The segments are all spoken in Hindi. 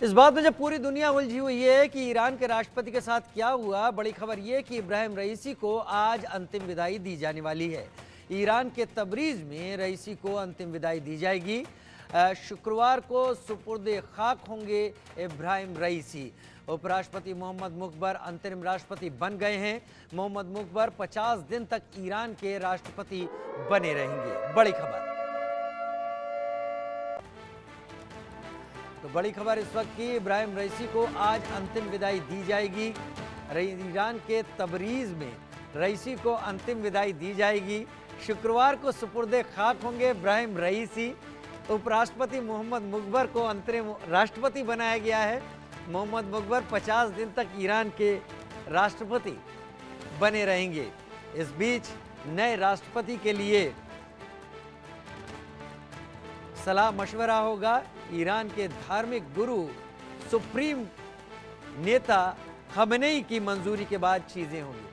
इस बात में जब पूरी दुनिया उलझी हुई है कि ईरान के राष्ट्रपति के साथ क्या हुआ, बड़ी खबर यह कि इब्राहिम रईसी को आज अंतिम विदाई दी जाने वाली है। ईरान के तबरीज में रईसी को अंतिम विदाई दी जाएगी। शुक्रवार को सुपुर्द खाक होंगे इब्राहिम रईसी। उपराष्ट्रपति मोहम्मद मुकबर अंतरिम राष्ट्रपति बन गए हैं। मोहम्मद मुकबर 50 दिन तक ईरान के राष्ट्रपति बने रहेंगे। बड़ी खबर। तो बड़ी खबर इस वक्त की, इब्राहिम रईसी को आज अंतिम विदाई दी जाएगी। ईरान के तबरीज में रईसी को अंतिम विदाई दी जाएगी। शुक्रवार को सुपुर्द खाक होंगे इब्राहिम रईसी। उपराष्ट्रपति मोहम्मद मुकबर को अंतरिम राष्ट्रपति बनाया गया है। मोहम्मद मुकबर 50 दिन तक ईरान के राष्ट्रपति बने रहेंगे। इस बीच नए राष्ट्रपति के लिए सलाह मशवरा होगा। ईरान के धार्मिक गुरु सुप्रीम नेता खमेनेई की मंजूरी के बाद चीजें होंगी।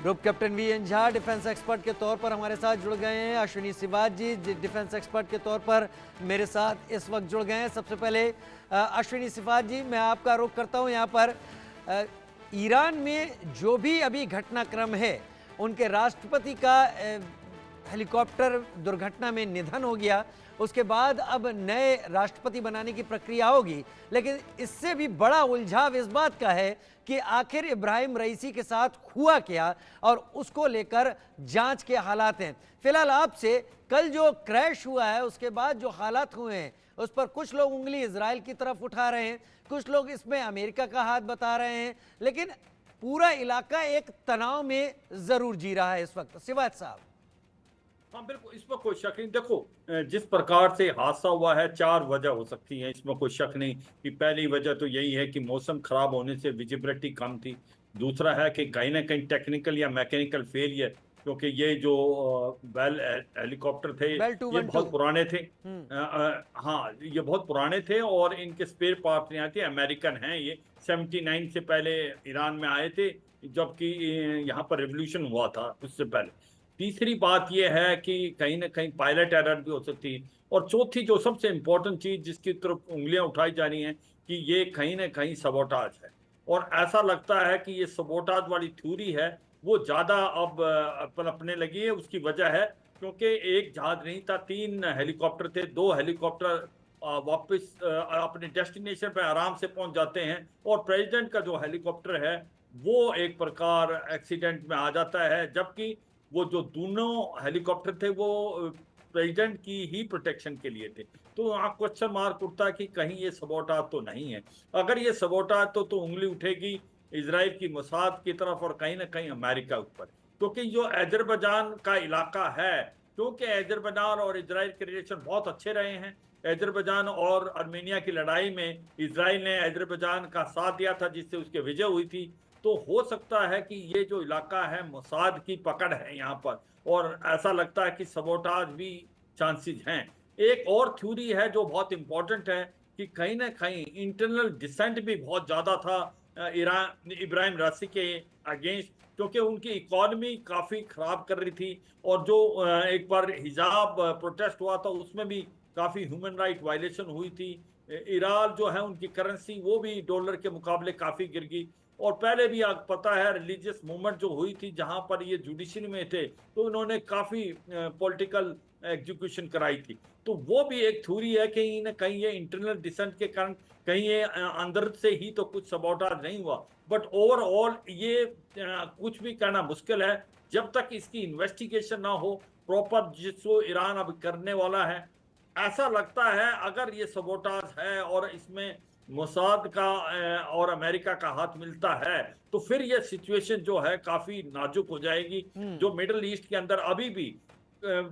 Group captain V N. Jha defence expert के तौर पर हमारे साथ जुड़ गए हैं। अश्विनी सिवाज जी डिफेंस एक्सपर्ट के तौर पर मेरे साथ इस वक्त जुड़ गए हैं। सबसे पहले अश्विनी सिवाज जी, मैं आपका रुख करता हूं। यहाँ पर ईरान में जो भी अभी घटनाक्रम है, उनके राष्ट्रपति का हेलीकॉप्टर दुर्घटना में निधन हो गया, उसके बाद अब नए राष्ट्रपति बनाने की प्रक्रिया होगी। लेकिन इससे भी बड़ा उलझाव इस बात का है कि आखिर इब्राहिम रईसी के साथ हुआ क्या और उसको लेकर जांच के हालात हैं। फिलहाल आपसे कल जो क्रैश हुआ है उसके बाद जो हालात हुए हैं उस पर कुछ लोग उंगली इजराइल की तरफ उठा रहे हैं, कुछ लोग इसमें अमेरिका का हाथ बता रहे हैं, लेकिन पूरा इलाका एक तनाव में जरूर जी रहा है इस वक्त। सिवाज साहब। हाँ बिल्कुल, इसमें कोई शक नहीं। देखो, जिस प्रकार से हादसा हुआ है, 4 वजह हो सकती हैं, इसमें कोई शक नहीं कि पहली वजह तो यही है कि मौसम खराब होने से विजिबिलिटी कम थी। दूसरा है कि कहीं ना कहीं टेक्निकल या मैकेनिकल फेलियर, क्योंकि ये जो बेल हेलीकॉप्टर थे ये बहुत पुराने थे। हाँ, ये बहुत पुराने थे और इनके स्पेयर पार्ट नहीं आते। अमेरिकन हैं ये, 79 से पहले ईरान में आए थे, जबकि यहाँ पर रेवोल्यूशन हुआ था उससे पहले। तीसरी बात यह है कि कहीं ना कहीं पायलट एरर भी हो सकती है। और चौथी जो सबसे इंपॉर्टेंट चीज जिसकी तरफ उंगलियां उठाई जा रही हैं कि ये कहीं ना कहीं सबोटाज है। और ऐसा लगता है कि ये सबोटाज वाली थ्योरी है वो ज्यादा अब पनपने लगी है। उसकी वजह है क्योंकि एक जहाज नहीं था, 3 हेलीकॉप्टर थे। 2 हेलीकॉप्टर वापस अपने डेस्टिनेशन पर आराम से पहुंच जाते हैं और प्रेसिडेंट का जो हेलीकॉप्टर है वो एक प्रकार एक्सीडेंट में आ जाता है, जबकि वो जो दोनों हेलीकॉप्टर थे वो प्रेसिडेंट की ही प्रोटेक्शन के लिए थे। तो वहाँ क्वेश्चन मार्क उठता है कि कहीं ये सबोटाज तो नहीं है। अगर ये सबोटाज तो उंगली उठेगी इजराइल की मोसाद की तरफ और कहीं ना कहीं अमेरिका ऊपर, क्योंकि जो अजरबैजान का इलाका है, क्योंकि अजरबैजान और इजराइल के रिलेशन बहुत अच्छे रहे हैं। अजरबैजान और आर्मेनिया की लड़ाई में इजराइल ने अजरबैजान का साथ दिया था, जिससे उसकी विजय हुई थी। तो हो सकता है कि ये जो इलाका है मोसाद की पकड़ है यहाँ पर, और ऐसा लगता है कि सबोटाज भी चांसेस हैं। एक और थ्योरी है जो बहुत इंपॉर्टेंट है कि कहीं ना कहीं इंटरनल डिसेंट भी बहुत ज्यादा था ईरान इब्राहिम रईसी के अगेंस्ट, क्योंकि उनकी इकोनॉमी काफी खराब कर रही थी। और जो एक बार हिजाब प्रोटेस्ट हुआ था उसमें भी काफी ह्यूमन राइट वायलेशन हुई थी। ईरान जो है उनकी करेंसी वो भी डॉलर के मुकाबले काफी गिर गई। और पहले भी आपको पता है रिलीजियस मूवमेंट जो हुई थी जहां पर ये जुडिशरी में थे, तो उन्होंने काफी पॉलिटिकल एग्जीक्यूशन कराई थी। तो वो भी एक थ्योरी है कि न कहीं ये इंटरनल डिसेंट के कारण कहीं ये अंदर से ही तो कुछ सबोटाज नहीं हुआ। बट ओवरऑल ये कुछ भी कहना मुश्किल है जब तक इसकी इन्वेस्टिगेशन ना हो प्रॉपर, जिसको ईरान अब करने वाला है। ऐसा लगता है अगर ये सबोटाज है और इसमें मोसाद का और अमेरिका का हाथ मिलता है, तो फिर ये सिचुएशन जो है काफी नाजुक हो जाएगी। जो मिडिल ईस्ट के अंदर अभी भी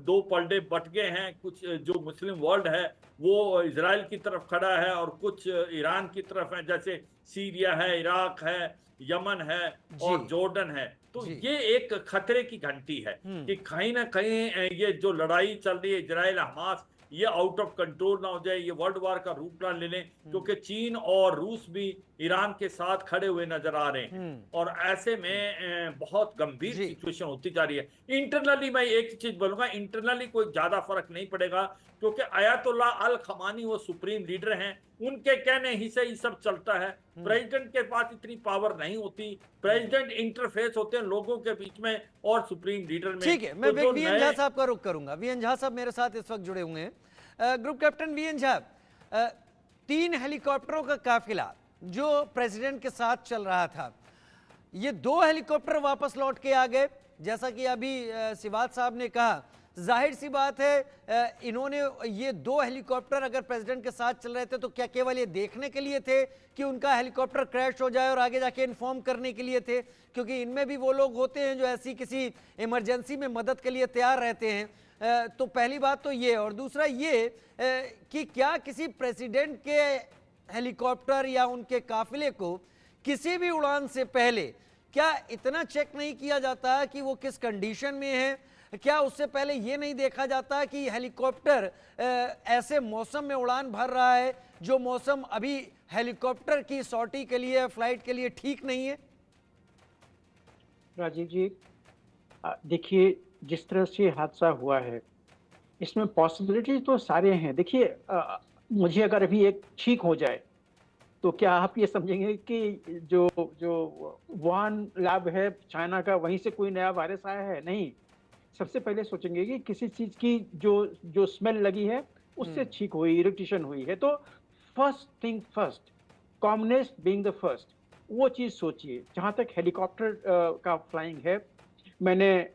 2 पलड़े बट गए हैं। कुछ जो मुस्लिम वर्ल्ड है वो इजराइल की तरफ खड़ा है और कुछ ईरान की तरफ है, जैसे सीरिया है, इराक है, यमन है और जॉर्डन है। तो ये एक खतरे की घंटी है कि कहीं ना कहीं ये जो लड़ाई चल रही है इजराइल हमास, ये आउट ऑफ कंट्रोल ना हो जाए, ये वर्ल्ड वार का रूप ना ले लें, क्योंकि चीन और रूस भी ईरान के साथ खड़े हुए नजर आ रहे हैं और ऐसे में बहुत गंभीर जी। सिचुएशन होती जा रही है। इंटरनली मैं एक चीज बोलूंगा, इंटरनली कोई ज्यादा फर्क नहीं पड़ेगा, क्योंकि अयातुल्लाह अल खमानी वो सुप्रीम लीडर हैं, उनके कहने ही से ये सब चलता है। प्रेसिडेंट के पास इतनी पावर नहीं होती, प्रेसिडेंट इंटरफेस होते हैं लोगों के बीच में और सुप्रीम लीडर में। ठीक है, मैं तो जो वीएन झा नए साहब का रुख करूंगा। वीएन झा साहब मेरे साथ इस वक्त जुड़े हुए हैं। ग्रुप कैप्टन वीएन झा, 3 हेलीकॉप्टरों का काफिला जो प्रेसिडेंट के साथ चल रहा था, ये 2 हेलीकॉप्टर वापस लौट के आ गए, जैसा कि अभी सिवाज साहब ने कहा। जाहिर सी बात है इन्होंने ये 2 हेलीकॉप्टर अगर प्रेसिडेंट के साथ चल रहे थे तो क्या केवल ये देखने के लिए थे कि उनका हेलीकॉप्टर क्रैश हो जाए और आगे जाके इन्फॉर्म करने के लिए थे? क्योंकि इनमें भी वो लोग होते हैं जो ऐसी किसी इमरजेंसी में मदद के लिए तैयार रहते हैं। तो पहली बात तो ये, और दूसरा ये कि क्या किसी प्रेसिडेंट के हेलीकॉप्टर या उनके काफिले को किसी भी उड़ान से पहले क्या इतना चेक नहीं किया जाता कि वो किस कंडीशन में है? क्या उससे पहले ये नहीं देखा जाता कि हेलीकॉप्टर ऐसे मौसम में उड़ान भर रहा है जो मौसम अभी हेलीकॉप्टर की सॉर्टी के लिए, फ्लाइट के लिए ठीक नहीं है? राजीव जी, देखिए जिस तरह से हादसा हुआ है इसमें पॉसिबिलिटी तो सारे हैं। देखिए मुझे अगर अभी एक ठीक हो जाए तो क्या आप ये समझेंगे कि जो जो वुहान लैब है चाइना का, वहीं से कोई नया वायरस आया है? नहीं। सबसे पहले सोचेंगे कि किसी चीज की जो जो स्मेल लगी है उससे ठीक हुई, इरिटेशन हुई है। तो first thing first, commonest being the first, वो चीज सोचिए। जहां तक हेलीकॉप्टर का फ्लाइंग है, मैंने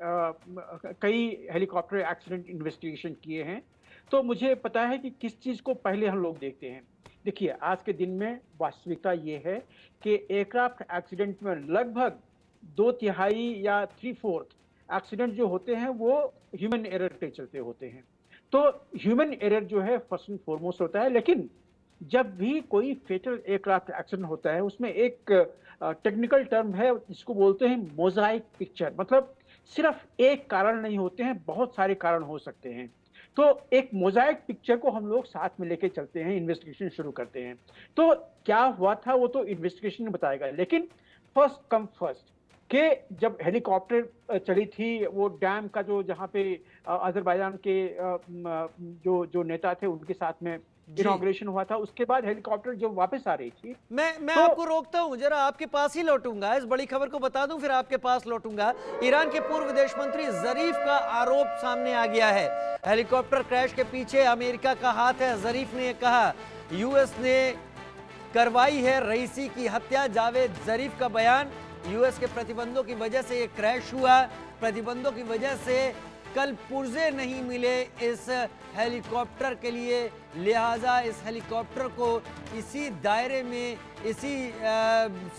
कई हेलीकॉप्टर एक्सीडेंट इन्वेस्टिगेशन किए हैं, तो मुझे पता है कि किस चीज को पहले हम लोग देखते हैं। देखिए आज के दिन में वास्तविकता ये है कि एयरक्राफ्ट एक्सीडेंट में लगभग 2/3 या 3/4 एक्सीडेंट जो होते हैं वो ह्यूमन एरर के चलते होते हैं। तो ह्यूमन एरर जो है फर्स्ट एंड फॉरमोस्ट होता है। लेकिन जब भी कोई फेटल एयरक्राफ्ट एक्सीडेंट होता है उसमें एक टेक्निकल टर्म है जिसको बोलते हैं मोजाइक पिक्चर। मतलब सिर्फ एक कारण नहीं होते हैं, बहुत सारे कारण हो सकते हैं। तो एक मोजाइक पिक्चर को हम लोग साथ में लेके चलते हैं, इन्वेस्टिगेशन शुरू करते हैं। तो क्या हुआ था वो तो इन्वेस्टिगेशन बताएगा, लेकिन फर्स्ट कम फर्स्ट के जब हेलीकॉप्टर चली थी वो डैम का जो जहाँ पे अजरबैजान के जो नेता थे उनके साथ में इनॉग्रेशन हुआ था, उसके बाद हेलीकॉप्टर जब वापस आ रही थी। मैं आपको रोकता हूं, जरा आपके पास ही लौटूंगा, इस बड़ी खबर को बता दूं फिर आपके पास लौटूंगा। ईरान के पूर्व विदेश मंत्री जरीफ का आरोप सामने आ गया है, हेलीकॉप्टर क्रैश के पीछे अमेरिका का हाथ है। जरीफ ने कहा यूएस ने करवाई है रईसी की हत्या। जावेद जरीफ का बयान, यूएस के प्रतिबंधों की वजह से ये क्रैश हुआ, प्रतिबंधों की वजह से कल पुर्जे नहीं मिले इस हेलीकॉप्टर के लिए, लिहाजा इस हेलीकॉप्टर को इसी दायरे में, इसी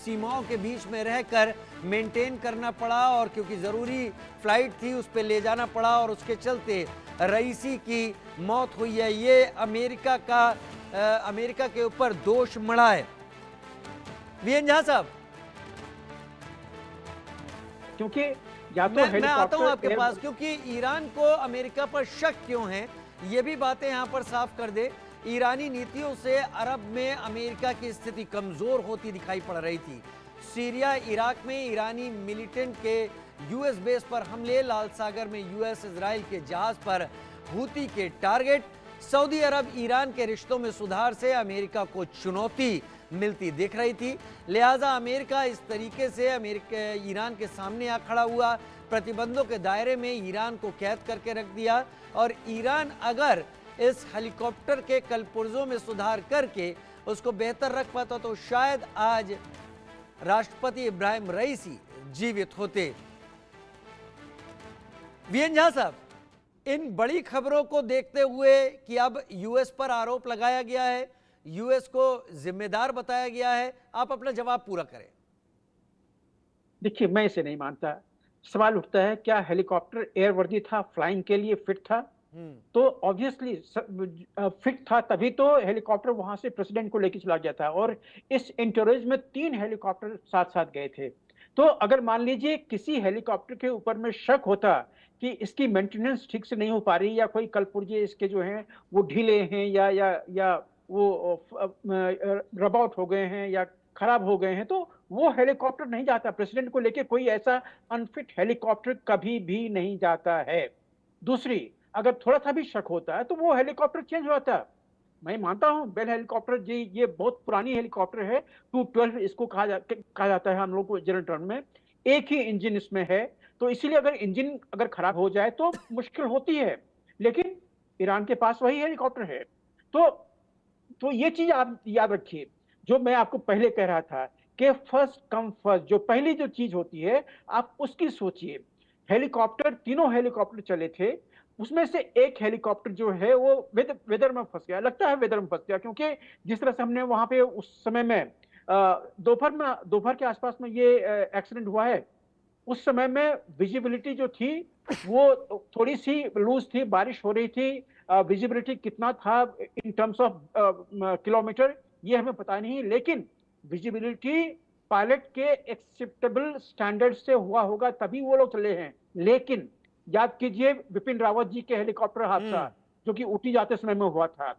सीमाओं के बीच में रहकर मेंटेन करना पड़ा और क्योंकि ज़रूरी फ्लाइट थी उस पर ले जाना पड़ा और उसके चलते रईसी की मौत हुई है। ये अमेरिका के ऊपर दोष मढ़ा है। वीएन झा साहब, क्योंकि या तो मैं आता हूं आपके पास, क्योंकि ईरान को अमेरिका पर शक क्यों है ये भी बातें यहां पर साफ कर दे। ईरानी नीतियों से अरब में अमेरिका की स्थिति कमजोर होती दिखाई पड़ रही थी। सीरिया, इराक में ईरानी मिलिटेंट के यूएस बेस पर हमले, लाल सागर में यूएस इजराइल के जहाज पर हूती के टारगेट, सऊदी अरब ईरान के रिश्तों में सुधार से अमेरिका को चुनौती मिलती दिख रही थी। लिहाजा अमेरिका इस तरीके से ईरान के सामने आ खड़ा हुआ, प्रतिबंधों के दायरे में ईरान को कैद करके रख दिया और ईरान अगर इस हेलीकॉप्टर के कलपुर्जों में सुधार करके उसको बेहतर रख पाता तो शायद आज राष्ट्रपति इब्राहिम रईसी जीवित होते। वीएन झा साहब, इन बड़ी खबरों को देखते हुए कि अब यूएस पर आरोप लगाया गया है, यूएस को जिम्मेदार बताया गया है, आप अपना जवाब पूरा करें। देखिए मैं इसे नहीं मानता। सवाल उठता है क्या हेलीकॉप्टर एयरवर्दी था, फ्लाइंग के लिए फिट था? तो ऑब्वियसली फिट था, तभी तो हेलीकॉप्टर वहां से प्रेसिडेंट को लेकर चला गया था। और इस इंटरेज में 3 हेलीकॉप्टर साथ साथ गए थे। तो अगर मान लीजिए किसी हेलीकॉप्टर के ऊपर में शक होता कि इसकी मेंटेनेंस ठीक से नहीं हो पा रही या कोई कलपुर्जे इसके जो हैं वो ढीले हैं या वो रब आउट हो गए हैं या खराब हो गए हैं, तो वो हेलीकॉप्टर नहीं जाता। प्रेसिडेंट को लेके कोई ऐसा अनफिट हेलीकॉप्टर कभी भी नहीं जाता है। दूसरी, अगर थोड़ा सा भी शक होता है तो वो हेलीकॉप्टर चेंज हो जाता है। मैं मानता हूं बेल हेलीकॉप्टर जी ये बहुत पुरानी हेलीकॉप्टर है, 212 इसको कहा जाता है हम लोग को जनरल टर्म में। एक ही इंजन इसमें है, तो इसीलिए अगर इंजन अगर खराब हो जाए तो मुश्किल होती है, लेकिन ईरान के पास वही हेलीकॉप्टर है। तो ये चीज आप याद रखिए, जो मैं आपको पहले कह रहा था कि फर्स्ट कम फर्स्ट, जो पहली जो चीज होती है आप उसकी सोचिए। हेलीकॉप्टर, तीनों हेलीकॉप्टर चले थे, उसमें से एक हेलीकॉप्टर जो है वो वेदर में फंस गया, लगता है वेदर में फंस गया, क्योंकि जिस तरह से हमने वहां पे उस समय में दोपहर के आसपास में ये एक्सीडेंट हुआ है, उस समय में विजिबिलिटी जो थी वो थोड़ी सी लूज थी, बारिश हो रही थी। विजिबिलिटी कितना था इन टर्म्स ऑफ किलोमीटर ये हमें पता नहीं, लेकिन विजिबिलिटी पायलट के एक्सेप्टेबल स्टैंडर्ड से हुआ होगा तभी वो लोग चले हैं। लेकिन याद कीजिए विपिन रावत जी के हेलीकॉप्टर हादसा जो कि ऊटी जाते समय में हुआ था,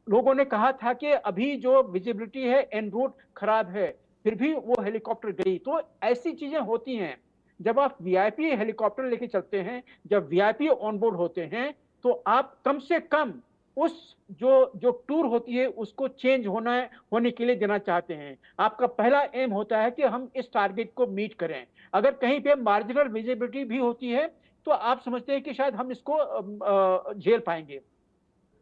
लोगों ने कहा था कि अभी जो विजिबिलिटी है एन रूट खराब है, फिर भी वो हेलीकॉप्टर गई। तो ऐसी चीजें होती हैं जब आप वीआईपी हेलीकॉप्टर लेके चलते हैं, जब वीआईपी ऑन बोर्ड होते हैं, तो आप कम से कम उस जो टूर होती है उसको चेंज होने के लिए देना चाहते हैं। आपका पहला एम होता है कि हम इस टारगेट को मीट करें। अगर कहीं पे मार्जिनल विजिबिलिटी भी होती है तो आप समझते हैं कि शायद हम इसको झेल पाएंगे।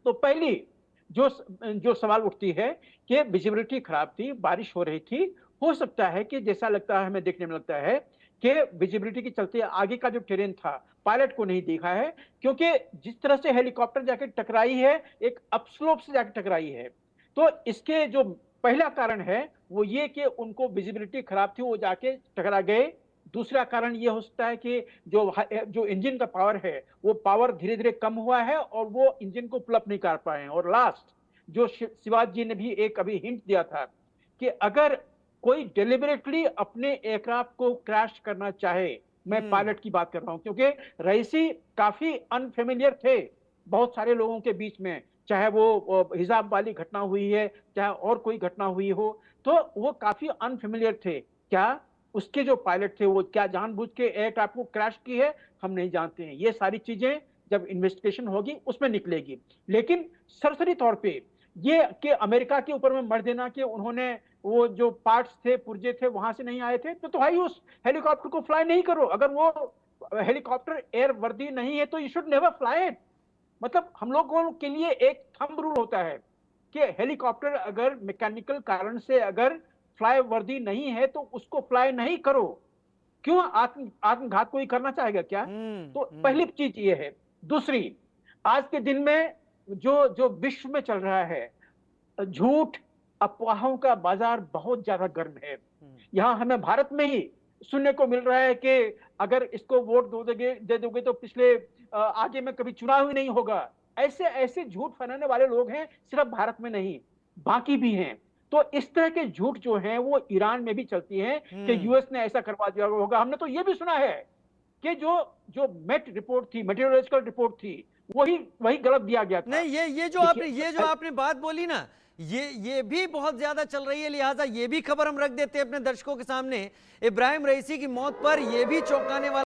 तो पहली जो सवाल उठती है कि विजिबिलिटी खराब थी, बारिश हो रही थी, हो सकता है कि जैसा लगता है, हमें देखने में लगता है कि विजिबिलिटी के चलते आगे का जो टेरेन था पायलट को नहीं देखा है, क्योंकि जिस तरह से हेलीकॉप्टर जाके टकराई है एक अपस्लोप से जाके टकराई है। तो इसके जो पहला कारण है वो ये कि उनको विजिबिलिटी खराब थी, वो जाके टकरा गए। दूसरा कारण ये हो सकता है कि जो इंजन का पावर है वो पावर धीरे धीरे कम हुआ है और वो इंजन को पुल अप नहीं कर पाए हैं। और लास्ट, जो शिवाजी जी ने भी एक अभी हिंट दिया था कि अगर कोई डेलिबरेटली अपने एयरक्राफ्ट को क्रैश करना चाहे, मैं पायलट की बात कर रहा हूं, क्योंकि रईसी काफी अनफेमिलियर थे बहुत सारे लोगों के बीच में, चाहे वो हिजाब वाली घटना हुई है चाहे और कोई घटना हुई हो, तो वो काफी अनफेमिलियर थे। क्या उसके जो पायलट थे वो क्या जानबूझ के एयरक्राफ्ट को क्रैश की है, हम नहीं जानते हैं। ये सारी चीजें जब इन्वेस्टिगेशन होगी उसमें निकलेगी। लेकिन सरसरी तौर पे ये कि अमेरिका के ऊपर में मर देना कि उन्होंने वो जो पार्ट्स थे पुर्जे थे वहां से नहीं आए थे, तो भाई उस हेलीकॉप्टर को फ्लाई नहीं करो। अगर वो हेलीकॉप्टर एयर वर्दी नहीं है तो you should never fly it. मतलब हम लोगों के लिए एक थंब रूल होता है कि हेलीकॉप्टर अगर मैकेनिकल कारण से अगर फ्लाई वर्दी नहीं है तो उसको फ्लाई नहीं करो। क्यों आत्मघात कोई करना चाहेगा क्या? तो पहली चीज ये है। दूसरी, आज के दिन में जो विश्व में चल रहा है, झूठ अफवाहों का बाजार बहुत ज्यादा गर्म है। यहाँ हमें भारत में ही सुनने को मिल रहा है कि अगर इसको वोट दे दोगे तो पिछले आगे में कभी चुनाव ही नहीं होगा। ऐसे ऐसे झूठ फैलाने वाले लोग हैं, सिर्फ भारत में नहीं बाकी भी हैं। तो इस तरह के झूठ जो हैं वो ईरान में भी चलती हैं कि यूएस ने ऐसा करवा दिया होगा। हमने तो ये भी सुना है कि जो मेट रिपोर्ट थी, मेटेरोलॉजिकल रिपोर्ट थी, वही गलत दिया गया था। नहीं, ये जो आपने बात बोली ना, ये भी बहुत ज्यादा चल रही है, लिहाजा ये भी खबर हम रख देते हैं अपने दर्शकों के सामने। इब्राहिम रईसी की मौत पर यह भी चौंकाने वाला